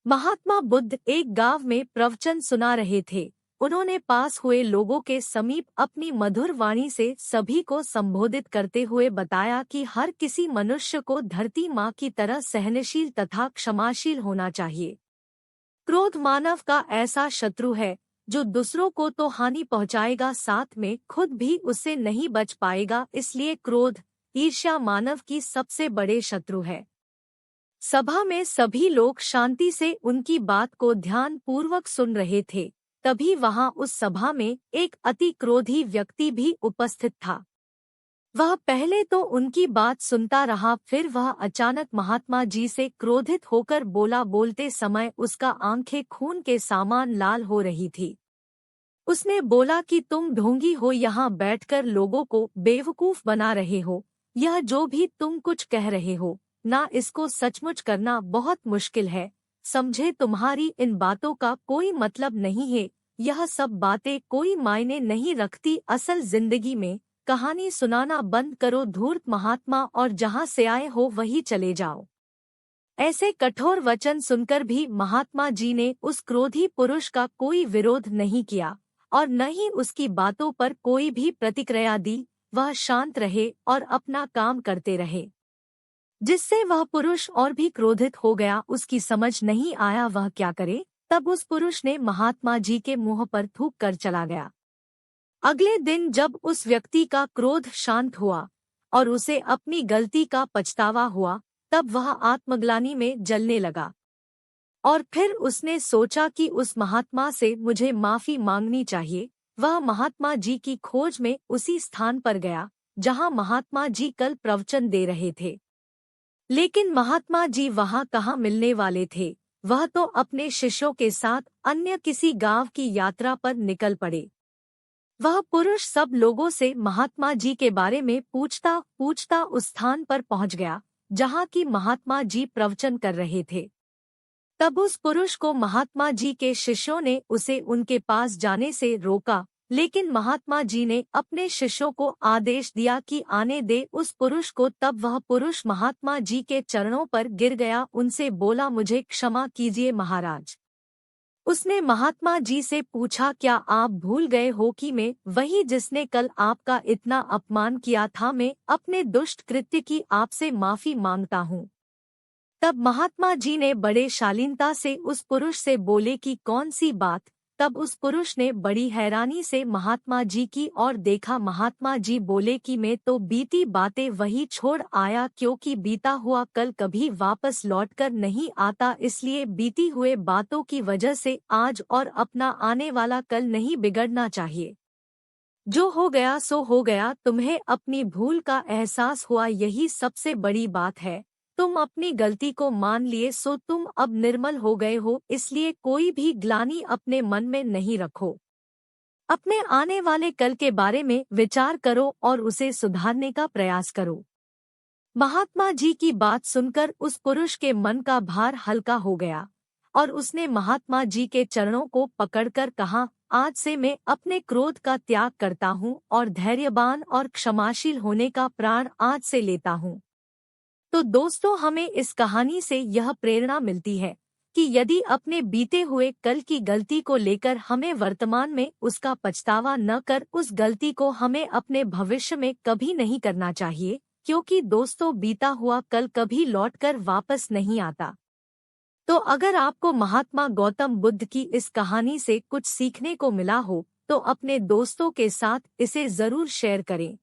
महात्मा बुद्ध एक गांव में प्रवचन सुना रहे थे। उन्होंने पास हुए लोगों के समीप अपनी मधुर वाणी से सभी को संबोधित करते हुए बताया कि हर किसी मनुष्य को धरती माँ की तरह सहनशील तथा क्षमाशील होना चाहिए। क्रोध मानव का ऐसा शत्रु है जो दूसरों को तो हानि पहुंचाएगा, साथ में खुद भी उससे नहीं बच पाएगा। इसलिए क्रोध, ईर्ष्या मानव की सबसे बड़े शत्रु है। सभा में सभी लोग शांति से उनकी बात को ध्यान पूर्वक सुन रहे थे। तभी वहां उस सभा में एक अति क्रोधी व्यक्ति भी उपस्थित था। वह पहले तो उनकी बात सुनता रहा, फिर वह अचानक महात्मा जी से क्रोधित होकर बोला। बोलते समय उसका आंखें खून के समान लाल हो रही थी। उसने बोला कि तुम ढोंगी हो, यहाँ बैठकर लोगों को बेवकूफ बना रहे हो। यह जो भी तुम कुछ कह रहे हो ना, इसको सचमुच करना बहुत मुश्किल है। समझे, तुम्हारी इन बातों का कोई मतलब नहीं है। यह सब बातें कोई मायने नहीं रखती। असल जिंदगी में कहानी सुनाना बंद करो, धूर्त महात्मा, और जहाँ से आए हो वहीं चले जाओ। ऐसे कठोर वचन सुनकर भी महात्मा जी ने उस क्रोधी पुरुष का कोई विरोध नहीं किया और न ही उसकी बातों पर कोई भी प्रतिक्रिया दी। वह शांत रहे और अपना काम करते रहे, जिससे वह पुरुष और भी क्रोधित हो गया। उसकी समझ नहीं आया वह क्या करे। तब उस पुरुष ने महात्मा जी के मुंह पर थूक कर चला गया। अगले दिन जब उस व्यक्ति का क्रोध शांत हुआ और उसे अपनी गलती का पछतावा हुआ, तब वह आत्मग्लानि में जलने लगा और फिर उसने सोचा कि उस महात्मा से मुझे माफी मांगनी चाहिए। वह महात्मा जी की खोज में उसी स्थान पर गया जहां महात्मा जी कल प्रवचन दे रहे थे। लेकिन महात्मा जी वहां कहाँ मिलने वाले थे। वह तो अपने शिष्यों के साथ अन्य किसी गांव की यात्रा पर निकल पड़े। वह पुरुष सब लोगों से महात्मा जी के बारे में पूछता पूछता उस स्थान पर पहुंच गया जहां की महात्मा जी प्रवचन कर रहे थे। तब उस पुरुष को महात्मा जी के शिष्यों ने उसे उनके पास जाने से रोका, लेकिन महात्मा जी ने अपने शिष्यों को आदेश दिया कि आने दे उस पुरुष को। तब वह पुरुष महात्मा जी के चरणों पर गिर गया, उनसे बोला, मुझे क्षमा कीजिए महाराज। उसने महात्मा जी से पूछा, क्या आप भूल गए हो कि मैं वही जिसने कल आपका इतना अपमान किया था? मैं अपने दुष्ट कृत्य की आपसे माफी मांगता हूँ। तब महात्मा जी ने बड़े शालीनता से उस पुरुष से बोले कि कौन सी बात? तब उस पुरुष ने बड़ी हैरानी से महात्मा जी की ओर देखा। महात्मा जी बोले कि मैं तो बीती बातें वही छोड़ आया, क्योंकि बीता हुआ कल कभी वापस लौटकर नहीं आता। इसलिए बीती हुए बातों की वजह से आज और अपना आने वाला कल नहीं बिगड़ना चाहिए। जो हो गया सो हो गया। तुम्हें अपनी भूल का एहसास हुआ, यही सबसे बड़ी बात है। तुम अपनी गलती को मान लिए, सो तुम अब निर्मल हो गए हो। इसलिए कोई भी ग्लानि अपने मन में नहीं रखो। अपने आने वाले कल के बारे में विचार करो और उसे सुधारने का प्रयास करो। महात्मा जी की बात सुनकर उस पुरुष के मन का भार हल्का हो गया और उसने महात्मा जी के चरणों को पकड़कर कहा, आज से मैं अपने क्रोध का त्याग करता हूँ और धैर्यवान और क्षमाशील होने का प्रण आज से लेता हूँ। तो दोस्तों, हमें इस कहानी से यह प्रेरणा मिलती है कि यदि अपने बीते हुए कल की गलती को लेकर हमें वर्तमान में उसका पछतावा न कर, उस गलती को हमें अपने भविष्य में कभी नहीं करना चाहिए, क्योंकि दोस्तों बीता हुआ कल कभी लौटकर वापस नहीं आता। तो अगर आपको महात्मा गौतम बुद्ध की इस कहानी से कुछ सीखने को मिला हो तो अपने दोस्तों के साथ इसे जरूर शेयर करें।